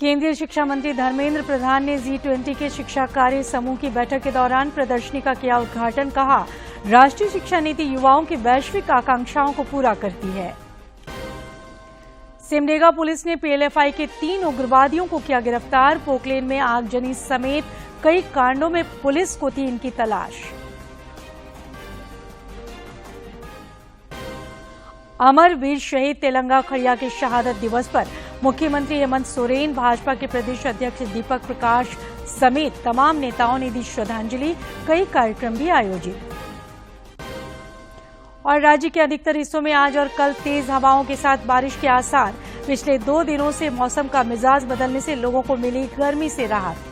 केंद्रीय शिक्षा मंत्री धर्मेंद्र प्रधान ने G20 के शिक्षा कार्य समूह की बैठक के दौरान प्रदर्शनी का किया उद्घाटन। कहा, राष्ट्रीय शिक्षा नीति युवाओं की वैश्विक आकांक्षाओं को पूरा करती है। सिमडेगा पुलिस ने PLFI के 3 उग्रवादियों को किया गिरफ्तार। पोकलेन में आगजनी समेत कई कांडों में पुलिस को थी इनकी तलाश। अमर वीर शहीद तेलंगा खड़िया के शहादत दिवस पर मुख्यमंत्री हेमंत सोरेन, भाजपा के प्रदेश अध्यक्ष दीपक प्रकाश समेत तमाम नेताओं ने दी श्रद्धांजलि। कई कार्यक्रम भी आयोजित। और राज्य के अधिकतर हिस्सों में आज और कल तेज हवाओं के साथ बारिश के आसार। पिछले 2 दिनों से मौसम का मिजाज बदलने से लोगों को मिली गर्मी से राहत।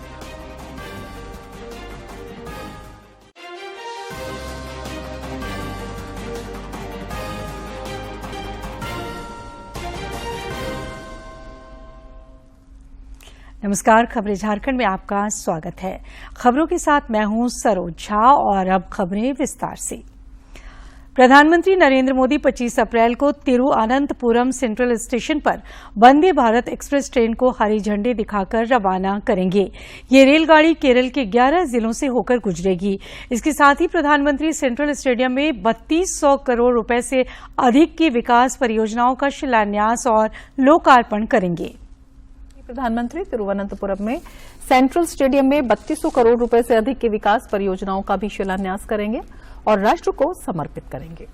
नमस्कार, खबरें झारखंड में आपका स्वागत है। खबरों के साथ मैं हूं सरोज झा और अब खबरें विस्तार से। प्रधानमंत्री नरेंद्र मोदी 25 अप्रैल को तिरुअनंतपुरम सेंट्रल स्टेशन पर वंदे भारत एक्सप्रेस ट्रेन को हरी झंडी दिखाकर रवाना करेंगे। ये रेलगाड़ी केरल के 11 जिलों से होकर गुजरेगी। इसके साथ ही प्रधानमंत्री सेंट्रल स्टेडियम में 3200 करोड़ रुपए से अधिक की विकास परियोजनाओं का शिलान्यास और लोकार्पण करेंगे। प्रधानमंत्री तिरुवनंतपुरम में सेंट्रल स्टेडियम में 3200 करोड़ रुपए से अधिक की विकास परियोजनाओं का भी शिलान्यास करेंगे और राष्ट्र को समर्पित करेंगे।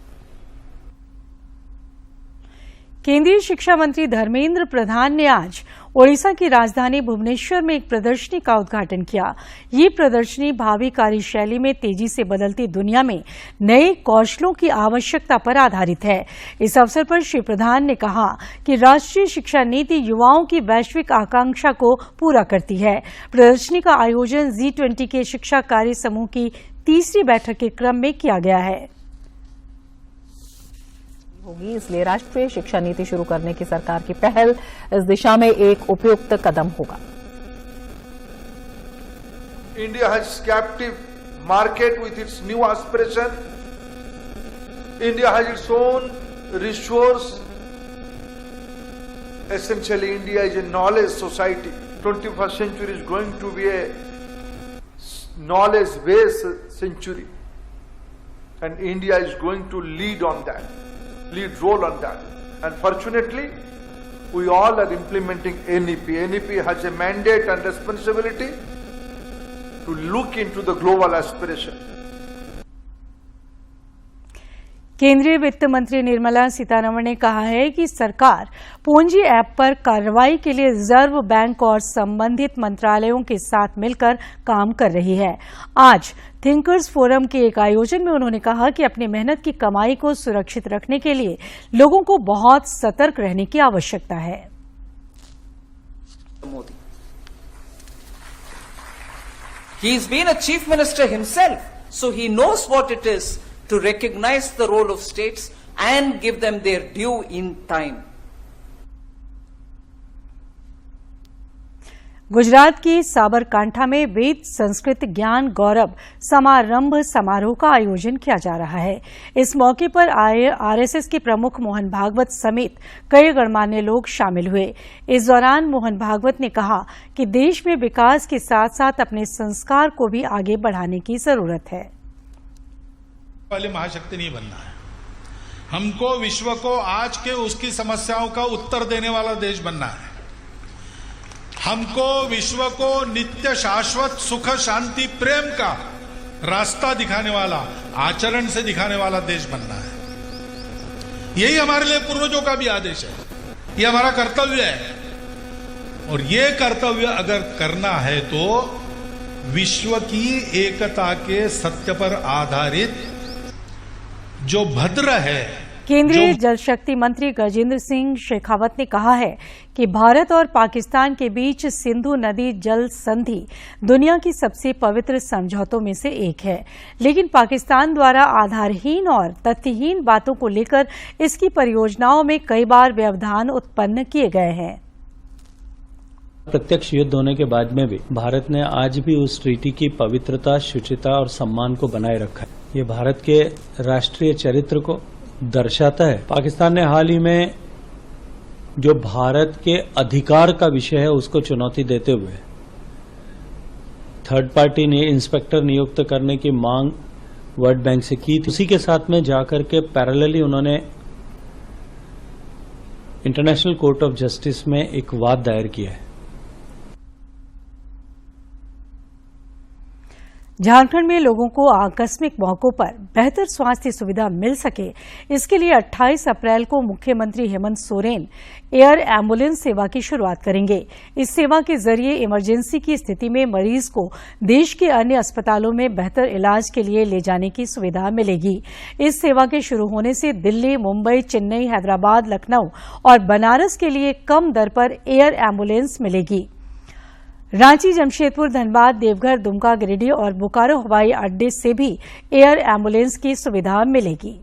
केंद्रीय शिक्षा मंत्री धर्मेंद्र प्रधान ने आज ओडिशा की राजधानी भुवनेश्वर में एक प्रदर्शनी का उद्घाटन किया। ये प्रदर्शनी भावी कार्यशैली में तेजी से बदलती दुनिया में नए कौशलों की आवश्यकता पर आधारित है। इस अवसर पर श्री प्रधान ने कहा कि राष्ट्रीय शिक्षा नीति युवाओं की वैश्विक आकांक्षा को पूरा करती है। प्रदर्शनी का आयोजन G20 के शिक्षा कार्य समूह की 3री बैठक के क्रम में किया गया है। होगी, इसलिए राष्ट्रीय शिक्षा नीति शुरू करने की सरकार की पहल इस दिशा में एक उपयुक्त कदम होगा। India has captive market with its new aspiration. India has its own resource. Essentially, India is a knowledge society. 21st century is going to be a knowledge-based century, and India is going to lead role on that. And fortunately, we all are implementing NEP. NEP has a mandate and responsibility to look into the global aspiration. केंद्रीय वित्त मंत्री निर्मला सीतारमण ने कहा है कि सरकार पूंजी app पर कार्रवाई के लिए रिजर्व बैंक और संबंधित मंत्रालयों के साथ मिलकर काम कर रही है। आज थिंकर्स फोरम के एक आयोजन में उन्होंने कहा कि अपनी मेहनत की कमाई को सुरक्षित रखने के लिए लोगों को बहुत सतर्क रहने की आवश्यकता है। He has been a chief minister himself, so he knows what it is to recognize the role of states and give them their due in time. Gujarat की साबरकांठा में वेद संस्कृत ज्ञान गौरव समारंभ समारोह का आयोजन किया जा रहा है। इस मौके पर आए RSS के प्रमुख मोहन भागवत समेत कई गणमान्य लोग शामिल हुए। इस दौरान मोहन भागवत ने कहा कि देश में विकास के साथ साथ अपने संस्कार को भी आगे बढ़ाने की जरूरत है। वाली महाशक्ति नहीं बनना है, हमको विश्व को आज के उसकी समस्याओं का उत्तर देने वाला देश बनना है। हमको विश्व को नित्य शाश्वत सुख शांति प्रेम का रास्ता दिखाने वाला, आचरण से दिखाने वाला देश बनना है। यही हमारे लिए पूर्वजों का भी आदेश है, ये हमारा कर्तव्य है। और ये कर्तव्य अगर करना है तो विश्व की एकता के सत्य पर आधारित जो भद्र है। केंद्रीय जल शक्ति मंत्री गजेंद्र सिंह शेखावत ने कहा है कि भारत और पाकिस्तान के बीच सिंधु नदी जल संधि दुनिया की सबसे पवित्र समझौतों में से एक है, लेकिन पाकिस्तान द्वारा आधारहीन और तथ्यहीन बातों को लेकर इसकी परियोजनाओं में कई बार व्यवधान उत्पन्न किए गए हैं। प्रत्यक्ष युद्ध होने के बाद में भी भारत ने आज भी उस ट्रीटी की पवित्रता, शुचिता और सम्मान को बनाए रखा है। ये भारत के राष्ट्रीय चरित्र को दर्शाता है। पाकिस्तान ने हाल ही में जो भारत के अधिकार का विषय है उसको चुनौती देते हुए थर्ड पार्टी ने इंस्पेक्टर नियुक्त करने की मांग वर्ल्ड बैंक से की थी। उसी के साथ में जाकर के पैरेलली उन्होंने इंटरनेशनल कोर्ट ऑफ जस्टिस में एक वाद दायर किया है। झारखंड में लोगों को आकस्मिक मौकों पर बेहतर स्वास्थ्य सुविधा मिल सके, इसके लिए 28 अप्रैल को मुख्यमंत्री हेमंत सोरेन एयर एम्बुलेंस सेवा की शुरुआत करेंगे। इस सेवा के जरिए इमरजेंसी की स्थिति में मरीज को देश के अन्य अस्पतालों में बेहतर इलाज के लिए ले जाने की सुविधा मिलेगी। इस सेवा के शुरू होने से दिल्ली, मुंबई, चेन्नई, हैदराबाद, लखनऊ और बनारस के लिए कम दर पर एयर एम्बुलेंस मिलेगी। रांची, जमशेदपुर, धनबाद, देवघर, दुमका, गिरिडीह और बोकारो हवाई अड्डे से भी एयर एम्बुलेंस की सुविधा मिलेगी।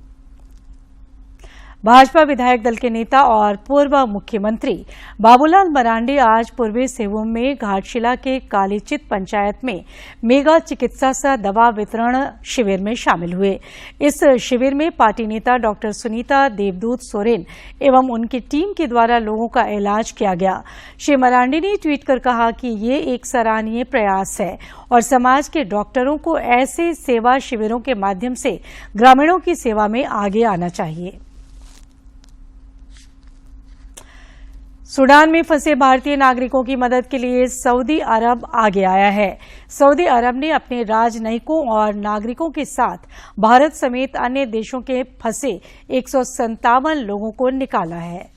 भाजपा विधायक दल के नेता और पूर्व मुख्यमंत्री बाबूलाल मरांडी आज पूर्वी सिंहभूम में घाटशिला के कालीचित पंचायत में मेगा चिकित्सा सह दवा वितरण शिविर में शामिल हुए। इस शिविर में पार्टी नेता डॉक्टर सुनीता देवदूत सोरेन एवं उनकी टीम के द्वारा लोगों का इलाज किया गया। श्री मरांडी ने ट्वीट कर कहा कि ये एक सराहनीय प्रयास है और समाज के डॉक्टरों को ऐसे सेवा शिविरों के माध्यम से ग्रामीणों की सेवा में आगे आना चाहिए। सूडान में फंसे भारतीय नागरिकों की मदद के लिए सऊदी अरब आगे आया है। सऊदी अरब ने अपने राजनयिकों और नागरिकों के साथ भारत समेत अन्य देशों के फंसे 157 लोगों को निकाला है।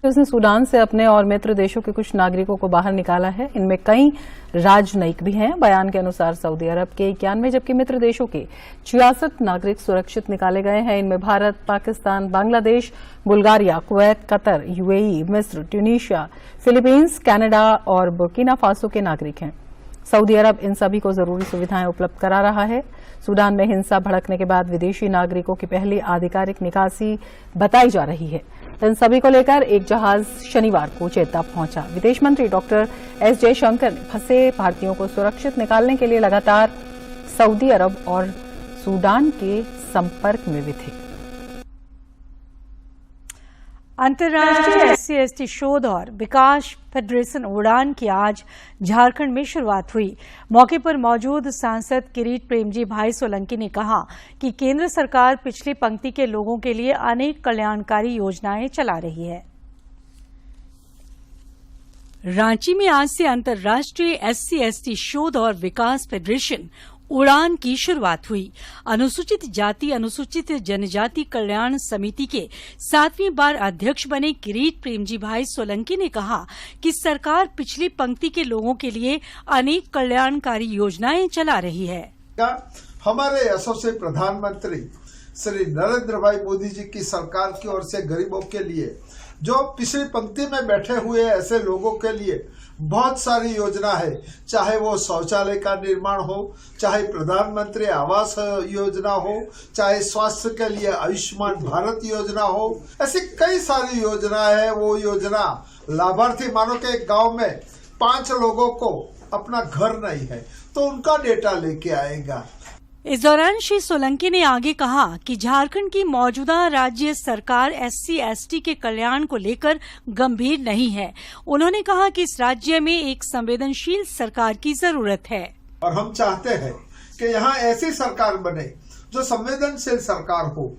उसने सूडान से अपने और मित्र देशों के कुछ नागरिकों को बाहर निकाला है। इनमें कई राजनयिक भी हैं। बयान के अनुसार सऊदी अरब के 91 जबकि मित्र देशों के 66 नागरिक सुरक्षित निकाले गए हैं। इनमें Bharat, Pakistan, Bangladesh, Bulgaria, Kuwait, Qatar, UAE, मिस्र, ट्यूनीशिया, फिलीपींस, कनाडा और बुर्किना फासो के नागरिक हैं। सऊदी अरब इन सभी को जरूरी सुविधाएं उपलब्ध करा रहा है। सूडान में हिंसा भड़कने के बाद विदेशी नागरिकों की पहली आधिकारिक निकासी बताई जा रही है। इन सभी को लेकर एक जहाज शनिवार को जेद्दा पहुंचा। विदेश मंत्री डॉक्टर एस जयशंकर ने फंसे भारतीयों को सुरक्षित निकालने के लिए लगातार सऊदी अरब और सूडान के संपर्क में भी थे। अंतर्राष्ट्रीय SC/ST शोध और विकास फेडरेशन उड़ान की आज झारखंड में शुरुआत हुई। मौके पर मौजूद सांसद किरीट प्रेमजी भाई सोलंकी ने कहा कि केंद्र सरकार पिछली पंक्ति के लोगों के लिए अनेक कल्याणकारी योजनाएं चला रही है। रांची में आज से अंतर्राष्ट्रीय SC/ST शोध और विकास फेडरेशन उड़ान की शुरुआत हुई। अनुसूचित जाति अनुसूचित जनजाति कल्याण समिति के 7वीं बार अध्यक्ष बने किरीट प्रेमजी भाई सोलंकी ने कहा कि सरकार पिछली पंक्ति के लोगों के लिए अनेक कल्याणकारी योजनाएं चला रही है। हमारे यशस्वी प्रधानमंत्री श्री नरेंद्र भाई मोदी जी की सरकार की ओर से गरीबों के लिए, जो पिछली पंक्ति में बैठे हुए ऐसे लोगों के लिए बहुत सारी योजना है, चाहे वो शौचालय का निर्माण हो, चाहे प्रधानमंत्री आवास योजना हो, चाहे स्वास्थ्य के लिए आयुष्मान भारत योजना हो, ऐसी कई सारी योजना है। वो योजना लाभार्थी, मानो के एक गांव में 5 लोगों को अपना घर नहीं है तो उनका डेटा लेके आएगा। इस दौरान श्री सोलंकी ने आगे कहा कि झारखंड की मौजूदा राज्य सरकार SC/ST के कल्याण को लेकर गंभीर नहीं है। उन्होंने कहा कि इस राज्य में एक संवेदनशील सरकार की जरूरत है और हम चाहते हैं कि यहाँ ऐसी सरकार बने जो संवेदनशील सरकार हो,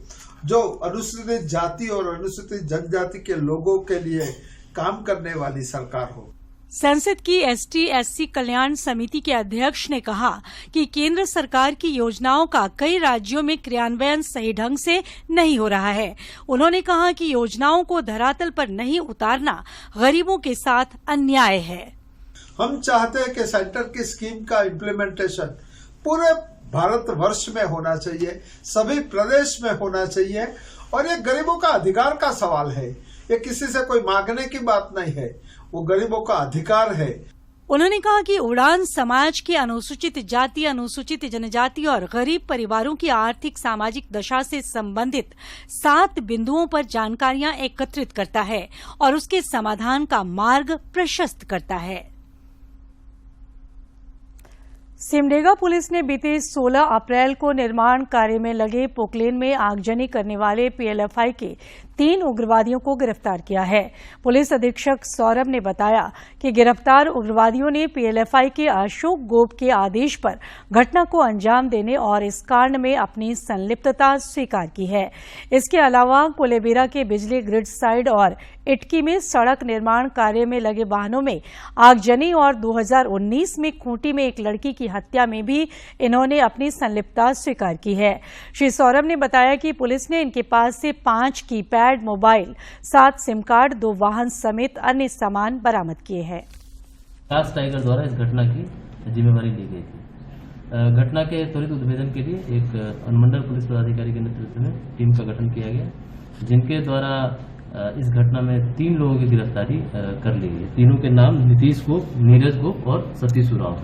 जो अनुसूचित जाति और अनुसूचित जनजाति के लोगों के लिए काम करने वाली सरकार हो। संसद की ST/SC कल्याण समिति के अध्यक्ष ने कहा कि केंद्र सरकार की योजनाओं का कई राज्यों में क्रियान्वयन सही ढंग से नहीं हो रहा है। उन्होंने कहा कि योजनाओं को धरातल पर नहीं उतारना गरीबों के साथ अन्याय है। हम चाहते हैं कि सेंटर की स्कीम का इम्प्लीमेंटेशन पूरे भारतवर्ष में होना चाहिए, सभी प्रदेश में होना चाहिए और ये गरीबों का अधिकार का सवाल है। ये किसी से कोई मांगने की बात नहीं है, वो गरीबों का अधिकार है। उन्होंने कहा कि उड़ान समाज के अनुसूचित जाति, अनुसूचित जनजाति और गरीब परिवारों की आर्थिक सामाजिक दशा से संबंधित 7 बिंदुओं पर जानकारियां एकत्रित करता है और उसके समाधान का मार्ग प्रशस्त करता है। सिमडेगा पुलिस ने बीते 16 अप्रैल को निर्माण कार्य में लगे पोकलेन में आगजनी करने वाले पीएलएफआई के 3 उग्रवादियों को गिरफ्तार किया है। पुलिस अधीक्षक सौरभ ने बताया कि गिरफ्तार उग्रवादियों ने पीएलएफआई के अशोक गोप के आदेश पर घटना को अंजाम देने और इस कांड में अपनी संलिप्तता स्वीकार की है। इसके अलावा कोलेबिरा के बिजली ग्रिड साइड और इटकी में सड़क निर्माण कार्य में लगे वाहनों में आगजनी और 2019 में खूंटी में एक लड़की की हत्या में भी इन्होंने अपनी संलिप्तता स्वीकार की है। श्री सौरभ ने बताया कि पुलिस ने इनके पास से 5 कीपैड मोबाइल, 7 सिम कार्ड, 2 वाहन समेत अन्य सामान बरामद किए हैं। टास्क टाइगर द्वारा इस घटना की जिम्मेवारी ली गई थी। घटना के त्वरित उद्भेदन के लिए एक अनुमंडल पुलिस पदाधिकारी के नेतृत्व में टीम का गठन किया गया, जिनके द्वारा इस घटना में 3 लोगों की गिरफ्तारी कर ली गई। तीनों के नाम नीतीश गोप, नीरज गोप और सतीश उरांव।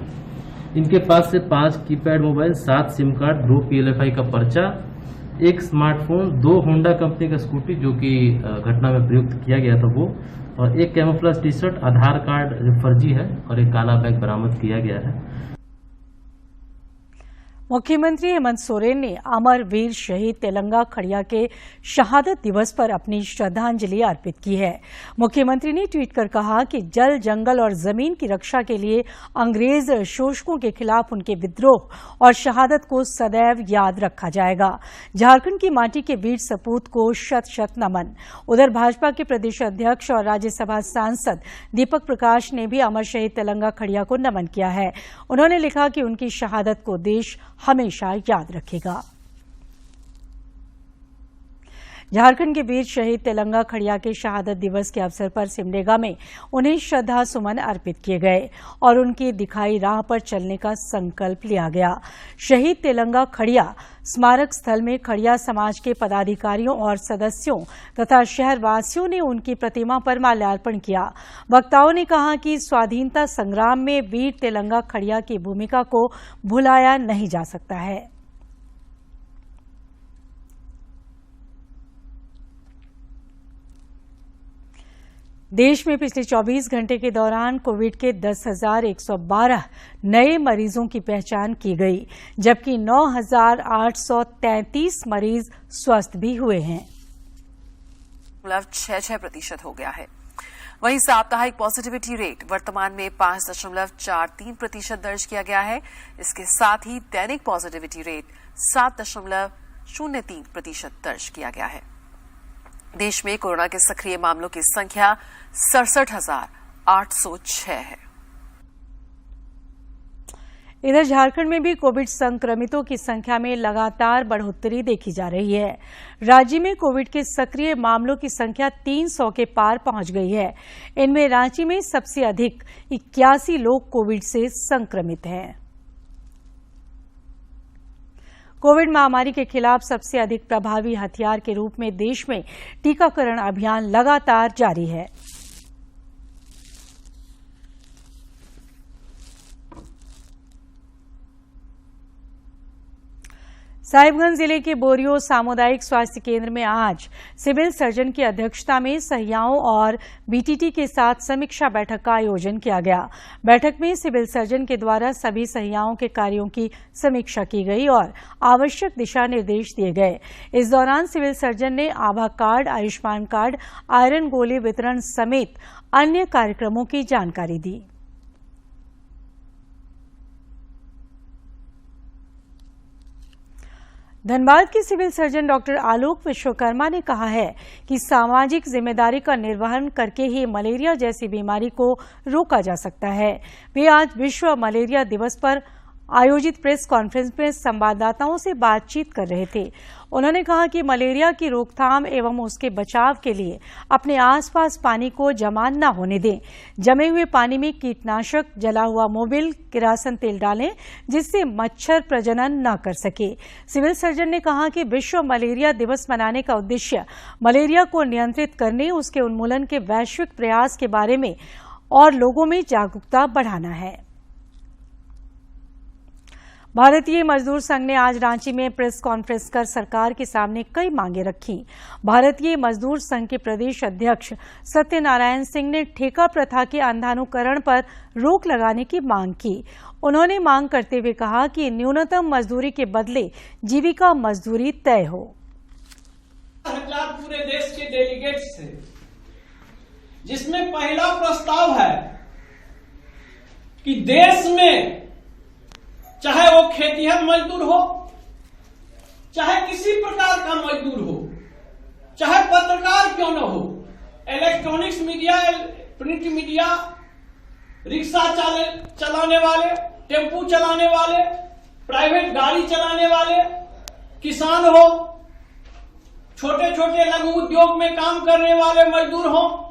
इनके पास से 5 keypad mobile, 7 SIM card, 2 PLFI का पर्चा, 1 स्मार्टफोन, 2 होंडा कंपनी का स्कूटी जो कि घटना में प्रयुक्त किया गया था वो, और 1 कैमोफ्लेज टी शर्ट, आधार कार्ड जो फर्जी है और 1 काला बैग बरामद किया गया है। मुख्यमंत्री हेमंत सोरेन ने अमर वीर शहीद तेलंगा खड़िया के शहादत दिवस पर अपनी श्रद्धांजलि अर्पित की है। मुख्यमंत्री ने ट्वीट कर कहा कि जल, जंगल और जमीन की रक्षा के लिए अंग्रेज शोषकों के खिलाफ उनके विद्रोह और शहादत को सदैव याद रखा जाएगा। झारखंड की माटी के वीर सपूत को शत शत नमन। उधर भाजपा के प्रदेश अध्यक्ष और राज्यसभा सांसद दीपक प्रकाश ने भी अमर शहीद तेलंगा खड़िया को नमन किया है। उन्होंने लिखा कि उनकी शहादत को देश हमेशा याद रखेगा। झारखंड के वीर शहीद तेलंगा खड़िया के शहादत दिवस के अवसर पर सिमडेगा में उन्हें श्रद्धा सुमन अर्पित किए गए और उनकी दिखाई राह पर चलने का संकल्प लिया गया। शहीद तेलंगा खड़िया स्मारक स्थल में खड़िया समाज के पदाधिकारियों और सदस्यों तथा शहरवासियों ने उनकी प्रतिमा पर माल्यार्पण किया। वक्ताओं ने कहा कि स्वाधीनता संग्राम में वीर तेलंगा खड़िया की भूमिका को भुलाया नहीं जा सकता है। देश में पिछले 24 घंटे के दौरान कोविड के 10,112 नए मरीजों की पहचान की गई, जबकि 9,833 मरीज स्वस्थ भी हुए हैं। 6% हो गया है। वहीं साप्ताहिक पॉजिटिविटी रेट वर्तमान में 5.43% दर्ज किया गया है। इसके साथ ही दैनिक पॉजिटिविटी रेट 7.03% दर्ज किया गया है। देश में कोरोना के सक्रिय मामलों की संख्या 67,806 है। इधर झारखंड में भी कोविड संक्रमितों की संख्या में लगातार बढ़ोतरी देखी जा रही है। राज्य में कोविड के सक्रिय मामलों की संख्या 300 के पार पहुंच गई है। इनमें रांची में सबसे अधिक 81 लोग कोविड से संक्रमित हैं। कोविड महामारी के खिलाफ सबसे अधिक प्रभावी हथियार के रूप में देश में टीकाकरण अभियान लगातार जारी है। साहिबगंज जिले के बोरियो सामुदायिक स्वास्थ्य केंद्र में आज सिविल सर्जन की अध्यक्षता में सहियाओं और बीटीटी के साथ समीक्षा बैठक का आयोजन किया गया। बैठक में सिविल सर्जन के द्वारा सभी सहियाओं के कार्यों की समीक्षा की गई और आवश्यक दिशा निर्देश दिए गए। इस दौरान सिविल सर्जन ने आभा कार्ड, आयुष्मान कार्ड, आयरन गोली वितरण समेत अन्य कार्यक्रमों की जानकारी दी। धनबाद के सिविल सर्जन डॉक्टर आलोक विश्वकर्मा ने कहा है कि सामाजिक जिम्मेदारी का निर्वहन करके ही मलेरिया जैसी बीमारी को रोका जा सकता है। वे आज विश्व मलेरिया दिवस पर आयोजित प्रेस कॉन्फ्रेंस में संवाददाताओं से बातचीत कर रहे थे। उन्होंने कहा कि मलेरिया की रोकथाम एवं उसके बचाव के लिए अपने आसपास पानी को जमा न होने दें। जमे हुए पानी में कीटनाशक, जला हुआ मोबिल, किरासन तेल डालें जिससे मच्छर प्रजनन न कर सके। सिविल सर्जन ने कहा कि विश्व मलेरिया दिवस मनाने का उद्देश्य मलेरिया को नियंत्रित करने, उसके उन्मूलन के वैश्विक प्रयास के बारे में और लोगों में जागरूकता बढ़ाना है। भारतीय मजदूर संघ ने आज रांची में प्रेस कॉन्फ्रेंस कर सरकार के सामने कई मांगे रखी। भारतीय मजदूर संघ के प्रदेश अध्यक्ष सत्यनारायण सिंह ने ठेका प्रथा के अंधानुकरण पर रोक लगाने की मांग की। उन्होंने मांग करते हुए कहा कि न्यूनतम मजदूरी के बदले जीविका मजदूरी तय हो। हजार पूरे देश के डेलीगेट्स थे, जिसमें पहला प्रस्ताव है कि देश में चाहे वो खेतिहर मजदूर हो, चाहे किसी प्रकार का मजदूर हो, चाहे पत्रकार क्यों न हो, electronics media, print media, rickshaw चलाने वाले, टेम्पू चलाने वाले, प्राइवेट गाड़ी चलाने वाले, किसान हो, छोटे छोटे लघु उद्योग में काम करने वाले मजदूर हो।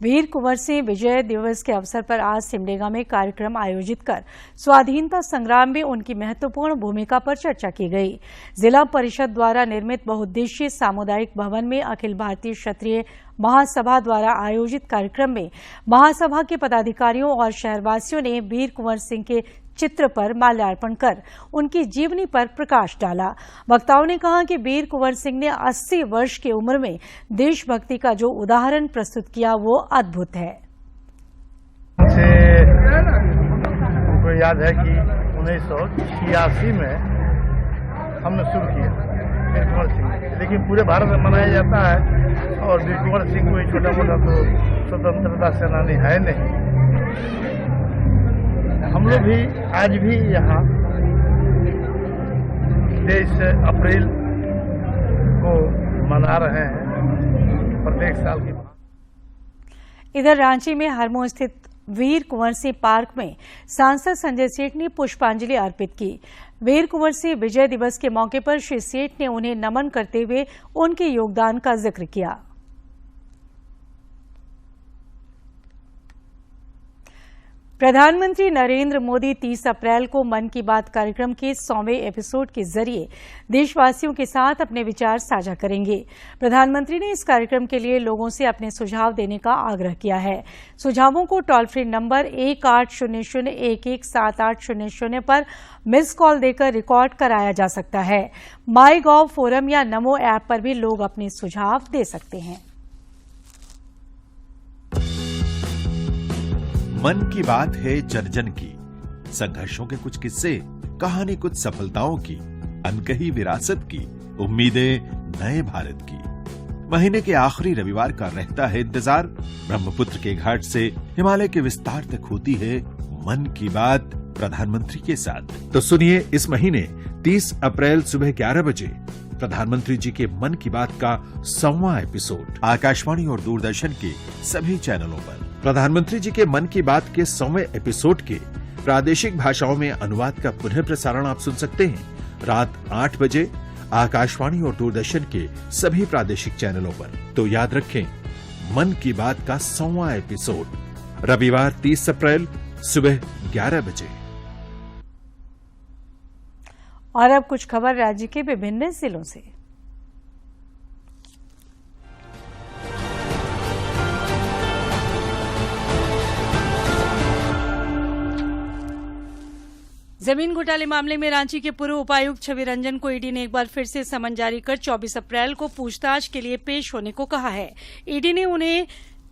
वीर कुंवर सिंह विजय दिवस के अवसर पर आज सिमडेगा में कार्यक्रम आयोजित कर स्वाधीनता संग्राम में उनकी महत्वपूर्ण भूमिका पर चर्चा की गई। जिला परिषद द्वारा निर्मित बहुउद्देशीय सामुदायिक भवन में अखिल भारतीय क्षत्रिय महासभा द्वारा आयोजित कार्यक्रम में महासभा के पदाधिकारियों और शहरवासियों ने वीर कुंवर सिंह के चित्र पर माल्यार्पण कर उनकी जीवनी पर प्रकाश डाला। वक्ताओं ने कहा कि वीर कुंवर सिंह ने 80 वर्ष की उम्र में देशभक्ति का जो उदाहरण प्रस्तुत किया वो अद्भुत है। उनको याद है कि 1986 में हमने शुरू किया वीर कुंवर सिंह, लेकिन पूरे भारत में मनाया जाता है और वीर कुंवर सिंह कोई छोटा मोटा तो स्वतंत्रता सेनानी है नहीं। हम लोग भी आज भी यहाँ 23 अप्रैल को मना रहे हैं प्रत्येक साल की। इधर रांची में हरमो स्थित वीर कुंवर सिंह पार्क में सांसद संजय सेठ ने पुष्पांजलि अर्पित की। वीर कुंवर सिंह विजय दिवस के मौके पर श्री सेठ ने उन्हें नमन करते हुए उनके योगदान का जिक्र किया। प्रधानमंत्री नरेंद्र मोदी 30 अप्रैल को मन की बात कार्यक्रम के 100वें एपिसोड के जरिए देशवासियों के साथ अपने विचार साझा करेंगे। प्रधानमंत्री ने इस कार्यक्रम के लिए लोगों से अपने सुझाव देने का आग्रह किया है। सुझावों को टोल फ्री नंबर 1800117800 पर मिस कॉल देकर रिकॉर्ड कराया जा सकता है। माई गॉव फोरम या नमो ऐप पर भी लोग अपने सुझाव दे सकते हैं। मन की बात है जन जन की, संघर्षों के कुछ किस्से, कहानी कुछ सफलताओं की, अनकही विरासत की, उम्मीदें नए भारत की। महीने के आखिरी रविवार का रहता है इंतजार। ब्रह्मपुत्र के घाट से हिमालय के विस्तार तक होती है मन की बात प्रधानमंत्री के साथ। तो सुनिए इस महीने 30 अप्रैल सुबह 11 बजे प्रधानमंत्री जी के मन की बात का 100वां एपिसोड आकाशवाणी और दूरदर्शन के सभी चैनलों पर। प्रधानमंत्री जी के मन की बात के 100वें एपिसोड के प्रादेशिक भाषाओं में अनुवाद का पुनः प्रसारण आप सुन सकते हैं रात 8 बजे आकाशवाणी और दूरदर्शन के सभी प्रादेशिक चैनलों पर। तो याद रखें, मन की बात का 100वां एपिसोड रविवार 30 अप्रैल सुबह 11 बजे। और अब कुछ खबर राज्य के विभिन्न जिलों से। जमीन घोटाले मामले में रांची के पूर्व उपायुक्त छवि रंजन को ईडी ने एक बार फिर से समन जारी कर 24 अप्रैल को पूछताछ के लिए पेश होने को कहा है। ईडी ने उन्हें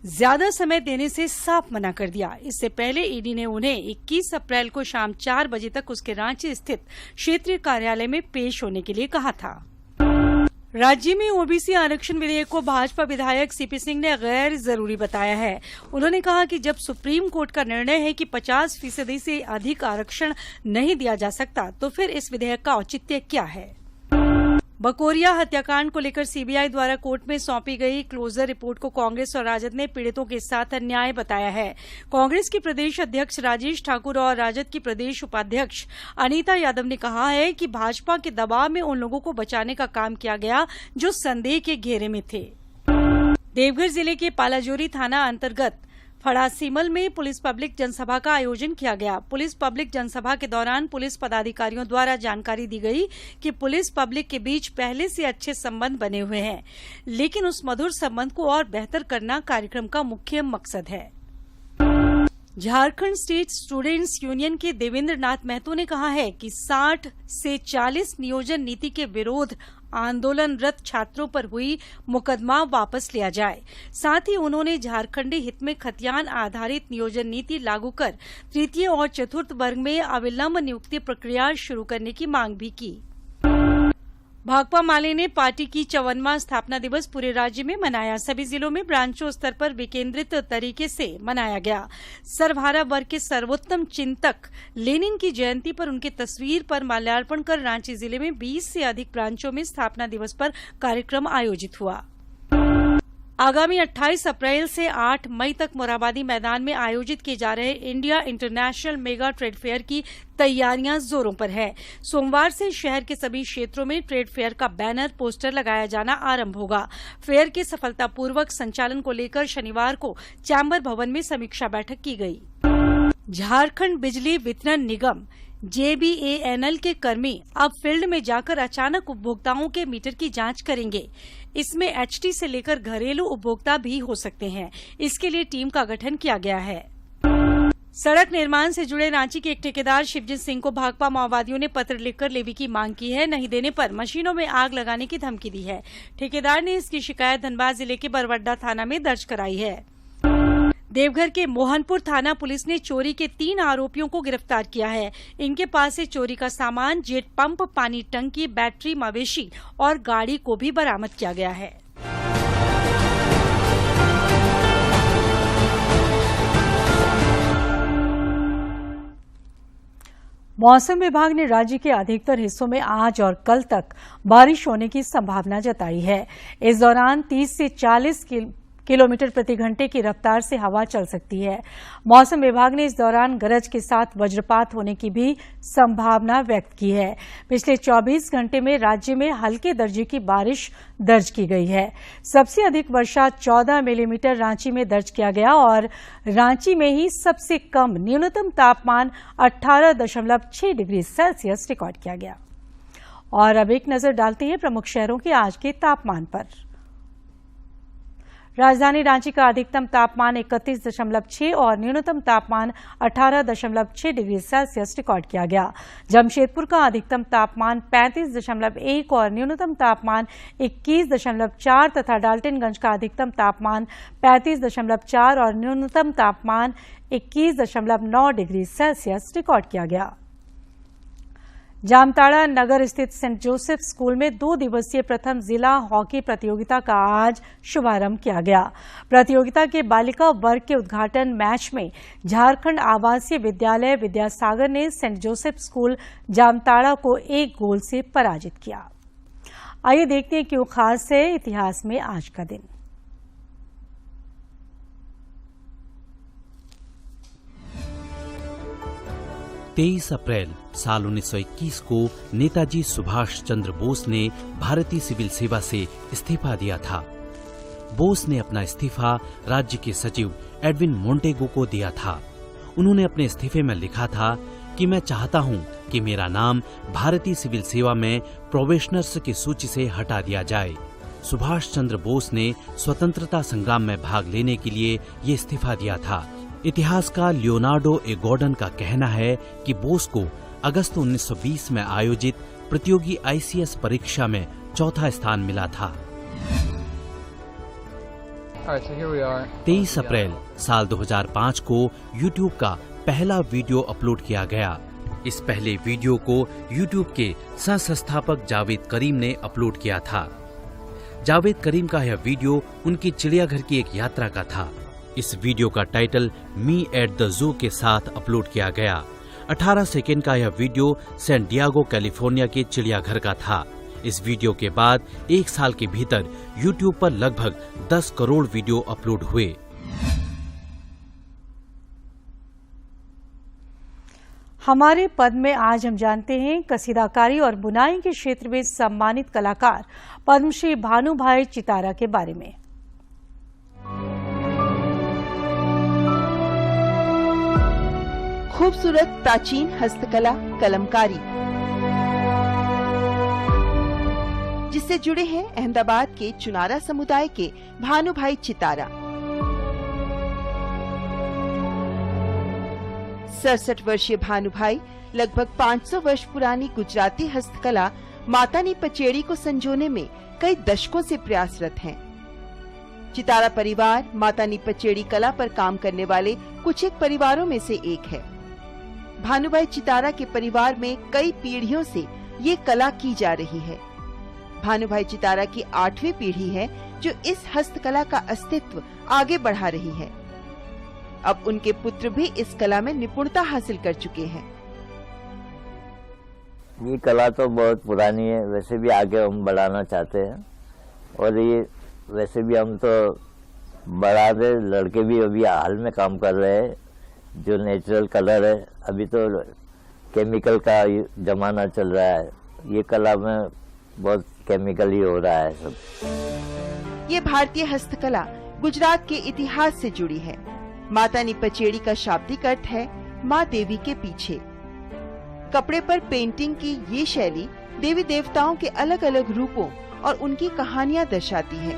ज्यादा समय देने से साफ मना कर दिया। इससे पहले ईडी ने उन्हें 21 अप्रैल को शाम 4 बजे तक उसके रांची स्थित क्षेत्रीय कार्यालय में पेश होने के लिए कहा था। राज्य में ओबीसी आरक्षण विधेयक को भाजपा विधायक सीपी सिंह ने गैर जरूरी बताया है। उन्होंने कहा कि जब सुप्रीम कोर्ट का निर्णय है कि 50% से अधिक आरक्षण नहीं दिया जा सकता, तो फिर इस विधेयक का औचित्य क्या है। बकोरिया हत्याकांड को लेकर सीबीआई द्वारा कोर्ट में सौंपी गई क्लोजर रिपोर्ट को कांग्रेस और राजद ने पीड़ितों के साथ अन्याय बताया है। कांग्रेस के प्रदेश अध्यक्ष राजेश ठाकुर और राजद की प्रदेश उपाध्यक्ष अनीता यादव ने कहा है कि भाजपा के दबाव में उन लोगों को बचाने का काम किया गया जो संदेह के घेरे में थे। देवघर जिले के पालाजोरी थाना अंतर्गत फड़ासीमल में पुलिस पब्लिक जनसभा का आयोजन किया गया। पुलिस पब्लिक जनसभा के दौरान पुलिस पदाधिकारियों द्वारा जानकारी दी गई कि पुलिस पब्लिक के बीच पहले से अच्छे संबंध बने हुए हैं, लेकिन उस मधुर संबंध को और बेहतर करना कार्यक्रम का मुख्य मकसद है। झारखंड स्टेट स्टूडेंट्स यूनियन के देवेंद्र नाथ महतो ने कहा है कि 60 से 40 नियोजन नीति के विरोध आंदोलनरत छात्रों पर हुई मुकदमा वापस लिया जाए। साथ ही उन्होंने झारखंडी हित में खतियान आधारित नियोजन नीति लागू कर तृतीय और चतुर्थ वर्ग में अविलंब नियुक्ति प्रक्रिया शुरू करने की मांग भी की। भाकपा माले ने पार्टी की 54वां स्थापना दिवस पूरे राज्य में मनाया। सभी जिलों में ब्रांचों स्तर पर विकेंद्रित तरीके से मनाया गया। सर्वहारा वर्ग के सर्वोत्तम चिंतक लेनिन की जयंती पर उनकी तस्वीर पर माल्यार्पण कर रांची जिले में 20 से अधिक ब्रांचों में स्थापना दिवस पर कार्यक्रम आयोजित हुआ। आगामी 28 अप्रैल से 8 मई तक मोरहाबादी मैदान में आयोजित किए जा रहे India international mega trade fair की तैयारियां जोरों पर है। सोमवार से शहर के सभी क्षेत्रों में ट्रेड फेयर का बैनर पोस्टर लगाया जाना आरंभ होगा। फेयर के सफलतापूर्वक संचालन को लेकर शनिवार को चैम्बर भवन में समीक्षा बैठक की गई। झारखंड बिजली वितरण निगम JBANL के कर्मी अब फील्ड में जाकर अचानक उपभोक्ताओं के मीटर की जांच करेंगे। इसमें HT से लेकर घरेलू उपभोक्ता भी हो सकते हैं। इसके लिए टीम का गठन किया गया है। सड़क निर्माण से जुड़े रांची के एक ठेकेदार शिवजीत सिंह को भाकपा माओवादियों ने पत्र लिखकर लेवी की मांग की है। नहीं देने पर मशीनों में आग लगाने की धमकी दी है। ठेकेदार ने इसकी शिकायत धनबाद जिले के बरवड्डा थाना में दर्ज कराई है। देवघर के मोहनपुर थाना पुलिस ने चोरी के 3 आरोपियों को गिरफ्तार किया है। इनके पास से चोरी का सामान, जेट पंप, पानी टंकी, बैटरी, मवेशी और गाड़ी को भी बरामद किया गया है। मौसम विभाग ने राज्य के अधिकतर हिस्सों में आज और कल तक बारिश होने की संभावना जताई है। इस दौरान 30 से 40 किलोमीटर प्रति घंटे की रफ्तार से हवा चल सकती है। मौसम विभाग ने इस दौरान गरज के साथ वज्रपात होने की भी संभावना व्यक्त की है। पिछले 24 घंटे में राज्य में हल्के दर्जे की बारिश दर्ज की गई है। सबसे अधिक वर्षा 14 मिलीमीटर रांची में दर्ज किया गया और रांची में ही सबसे कम न्यूनतम तापमान 18.6 डिग्री सेल्सियस रिकॉर्ड किया गया। और अब एक नजर डालते हैं प्रमुख शहरों के आज के तापमान पर। राजधानी रांची का अधिकतम तापमान 31.6 और न्यूनतम तापमान 18.6 डिग्री सेल्सियस रिकॉर्ड किया गया। जमशेदपुर का अधिकतम तापमान 35.1 और न्यूनतम तापमान 21.4 तथा डाल्टनगंज का अधिकतम तापमान 35.4 और न्यूनतम तापमान 21.9 डिग्री सेल्सियस रिकॉर्ड किया गया। जामताड़ा नगर स्थित सेंट जोसेफ स्कूल में 2 दिवसीय प्रथम जिला हॉकी प्रतियोगिता का आज शुभारंभ किया गया। प्रतियोगिता के बालिका वर्ग के उद्घाटन मैच में झारखंड आवासीय विद्यालय विद्यासागर ने सेंट जोसेफ स्कूल जामताड़ा को 1 गोल से पराजित किया। आइए देखते हैं क्यों खास है इतिहास में आज का दिन। तेईस अप्रैल साल 1921 को नेताजी सुभाष चंद्र बोस ने भारतीय सिविल सेवा से इस्तीफा दिया था। बोस ने अपना इस्तीफा राज्य के सचिव एडविन मोंटेगो को दिया था। उन्होंने अपने इस्तीफे में लिखा था कि मैं चाहता हूं कि मेरा नाम भारतीय सिविल सेवा में प्रोबेशनर्स की सूची से हटा दिया जाए। सुभाष चंद्र बोस ने स्वतंत्रता संग्राम में भाग लेने के लिए ये इस्तीफा दिया था। इतिहासकार लियोनार्डो ए गॉर्डन का कहना है कि बोस को अगस्त 1920 में आयोजित प्रतियोगी ICS परीक्षा में 4था स्थान मिला था। 23 अप्रैल साल 2005 को YouTube का पहला वीडियो अपलोड किया गया। इस पहले वीडियो को YouTube के सह-संस्थापक जावेद करीम ने अपलोड किया था। जावेद करीम का यह वीडियो उनकी चिड़ियाघर की एक यात्रा का था। इस वीडियो का title me at the zoo के साथ अपलोड किया गया। 18 सेकेंड का यह वीडियो सैन डियागो कैलिफोर्निया के चिड़ियाघर का था। इस वीडियो के बाद 1 साल के भीतर YouTube पर लगभग 10 करोड़ वीडियो अपलोड हुए। हमारे पद में आज हम जानते हैं कसीदाकारी और बुनाई के क्षेत्र में सम्मानित कलाकार पद्मश्री भानुभाई चितारा के बारे में। खूबसूरत प्राचीन हस्तकला कलमकारी जिससे जुड़े हैं अहमदाबाद के चुनारा समुदाय के भानुभाई चितारा। 67 वर्षीय भानुभाई लगभग 500 वर्ष पुरानी गुजराती हस्तकला मातानी पचेड़ी को संजोने में कई दशकों से प्रयासरत हैं। चितारा परिवार मातानी पचेड़ी कला पर काम करने वाले कुछ एक परिवारों में से एक है। भानुभाई चितारा के परिवार में कई पीढ़ियों से ये कला की जा रही है। भानुभाई चितारा की 8वीं पीढ़ी है जो इस हस्तकला का अस्तित्व आगे बढ़ा रही है। अब उनके पुत्र भी इस कला में निपुणता हासिल कर चुके हैं। ये कला तो बहुत पुरानी है, वैसे भी आगे हम बढ़ाना चाहते हैं और ये वैसे भी हम तो बढ़ा दे। लड़के भी अभी हाल में काम कर रहे हैं। जो नेचुरल कलर है, अभी तो केमिकल का जमाना चल रहा है, ये कला में बहुत केमिकल ही हो रहा है सब। ये भारतीय हस्तकला गुजरात के इतिहास से जुड़ी है। मातानी पचेड़ी का शाब्दिक अर्थ है माँ देवी के पीछे। कपड़े पर पेंटिंग की ये शैली देवी देवताओं के अलग अलग रूपों और उनकी कहानियां दर्शाती है।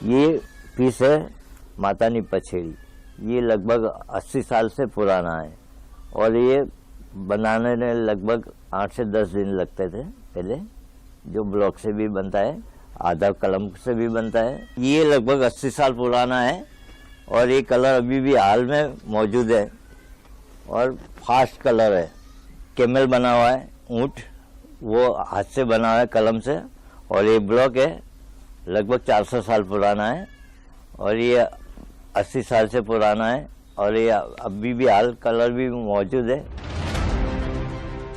ये पीस है मातानी पचेड़ी। ये लगभग 80 साल से पुराना है और ये बनाने में लगभग 8 से 10 दिन लगते थे पहले। जो ब्लॉक से भी बनता है, आधा कलम से भी बनता है। ये लगभग 80 साल पुराना है और ये कलर अभी भी हाल में मौजूद है और फास्ट कलर है। कैमल बना हुआ है, ऊंट, वो हाथ से बना हुआ है कलम से। और ये ब्लॉक है, लगभग 400 साल पुराना है और ये 80 साल से पुराना है और ये अभी भी हाल कलर भी मौजूद है।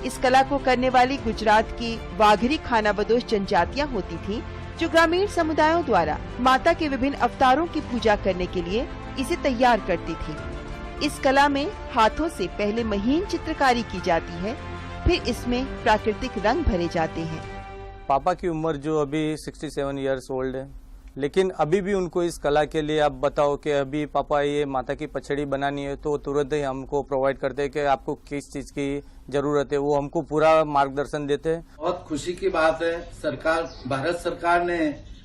इस कला को करने वाली गुजरात की वाघरी खानाबदोश जनजातियां होती थीं, जो ग्रामीण समुदायों द्वारा माता के विभिन्न अवतारों की पूजा करने के लिए इसे तैयार करती थी। इस कला में हाथों से पहले महीन चित्रकारी की जाती है, फिर इसमें प्राकृतिक रंग भरे जाते हैं। पापा की उम्र जो अभी 67 इयर्स ओल्ड है, लेकिन अभी भी उनको इस कला के लिए आप बताओ कि अभी पापा ये माता की पचड़ी बनानी है तो तुरंत ही हमको प्रोवाइड करते हैं कि आपको किस चीज की जरूरत है, वो हमको पूरा मार्गदर्शन देते हैं। बहुत खुशी की बात है, सरकार, भारत सरकार ने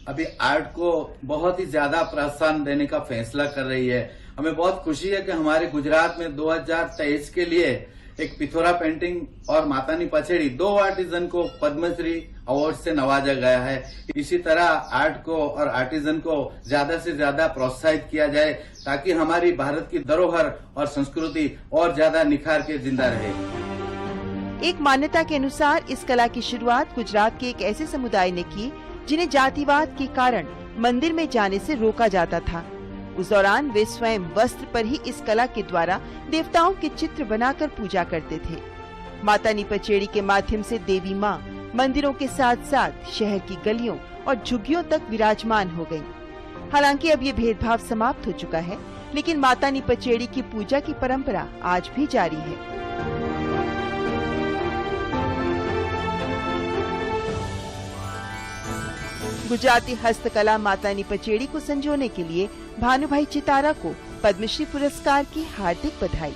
अभी आर्ट को बहुत ही ज्यादा प्रोत्साहन देने का फैसला कर रही है। हमें बहुत खुशी है कि हमारे गुजरात में 2023 के लिए एक पिथोरा पेंटिंग और मातानी पचड़ी 2 आर्टिजन को पद्मश्री अवार्ड से नवाजा गया है। इसी तरह आर्ट को और आर्टिजन को ज्यादा से ज्यादा प्रोत्साहित किया जाए ताकि हमारी भारत की धरोहर और संस्कृति और ज्यादा निखार के जिंदा रहे। एक मान्यता के अनुसार इस कला की शुरुआत गुजरात के एक ऐसे समुदाय ने की जिन्हें जातिवाद के कारण मंदिर में जाने से रोका जाता था। उस दौरान वे स्वयं वस्त्र पर ही इस कला के द्वारा देवताओं के चित्र बनाकर पूजा करते थे। मातानी पचेड़ी के माध्यम से देवी माँ मंदिरों के साथ साथ शहर की गलियों और झुग्गियों तक विराजमान हो गयी। हालांकि अब ये भेदभाव समाप्त हो चुका है, लेकिन मातानी पचेड़ी की पूजा की परंपरा आज भी जारी है। गुजराती हस्तकला मातानी पचेड़ी को संजोने के लिए भानुभाई चितारा को पद्मश्री पुरस्कार की हार्दिक बधाई।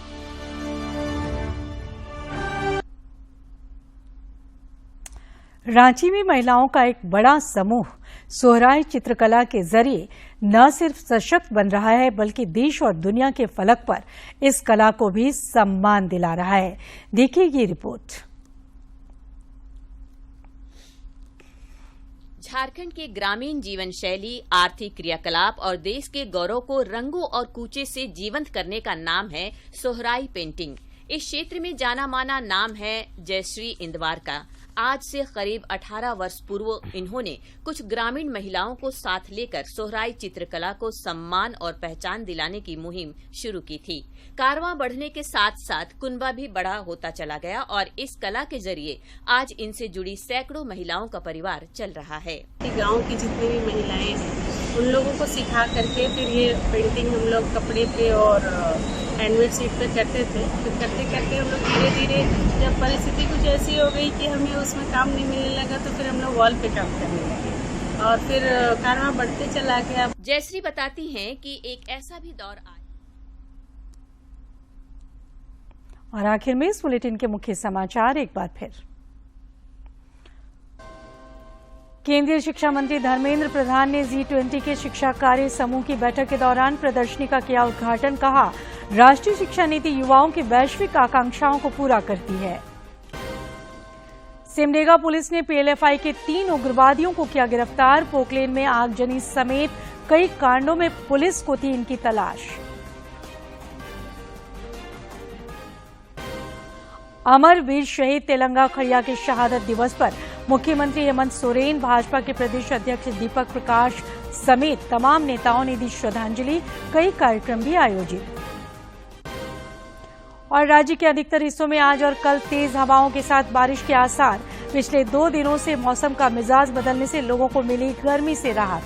रांची में महिलाओं का एक बड़ा समूह सोहराय चित्रकला के जरिए न सिर्फ सशक्त बन रहा है बल्कि देश और दुनिया के फलक पर इस कला को भी सम्मान दिला रहा है। देखिए ये रिपोर्ट। झारखंड के ग्रामीण जीवन शैली, आर्थिक क्रियाकलाप और देश के गौरव को रंगों और कूचे से जीवंत करने का नाम है सोहराई पेंटिंग। इस क्षेत्र में जाना माना नाम है जयश्री इंदवार का। आज से करीब 18 वर्ष पूर्व इन्होंने कुछ ग्रामीण महिलाओं को साथ लेकर सोहराई चित्रकला को सम्मान और पहचान दिलाने की मुहिम शुरू की थी। कारवां बढ़ने के साथ साथ कुनबा भी बड़ा होता चला गया और इस कला के जरिए आज इनसे जुड़ी सैकड़ों महिलाओं का परिवार चल रहा है। गांव की जितनी भी महिलाएं हैं उन लोगों को सिखा करके फिर ये पेंटिंग हम लोग कपड़े पे और हैंडमेड सीट पे करते थे। फिर करते करते हम लोग धीरे धीरे जब परिस्थिति कुछ ऐसी हो गई कि हमें उसमें काम नहीं मिलने लगा तो फिर हम लोग वॉल पे काम करने लगे और फिर कारवां बढ़ते चला गया। जयश्री बताती हैं कि एक ऐसा भी दौर आया। और आखिर में इस बुलेटिन के मुख्य समाचार एक बार फिर। केंद्रीय शिक्षा मंत्री धर्मेंद्र प्रधान ने G20 के शिक्षा कार्य समूह की बैठक के दौरान प्रदर्शनी का किया उद्घाटन। कहा, राष्ट्रीय शिक्षा नीति युवाओं की वैश्विक आकांक्षाओं को पूरा करती है। सिमडेगा पुलिस ने PLFI के 3 उग्रवादियों को किया गिरफ्तार। पोकलेन में आगजनी समेत कई कांडों में पुलिस को थी इनकी तलाश। अमर वीर शहीद तेलंगा खड़िया के शहादत दिवस पर मुख्यमंत्री हेमंत सोरेन, भाजपा के प्रदेश अध्यक्ष दीपक प्रकाश समेत तमाम नेताओं ने दी श्रद्धांजलि। कई कार्यक्रम भी आयोजित। और राज्य के अधिकतर हिस्सों में आज और कल तेज हवाओं के साथ बारिश के आसार। पिछले 2 दिनों से मौसम का मिजाज बदलने से लोगों को मिली गर्मी से राहत।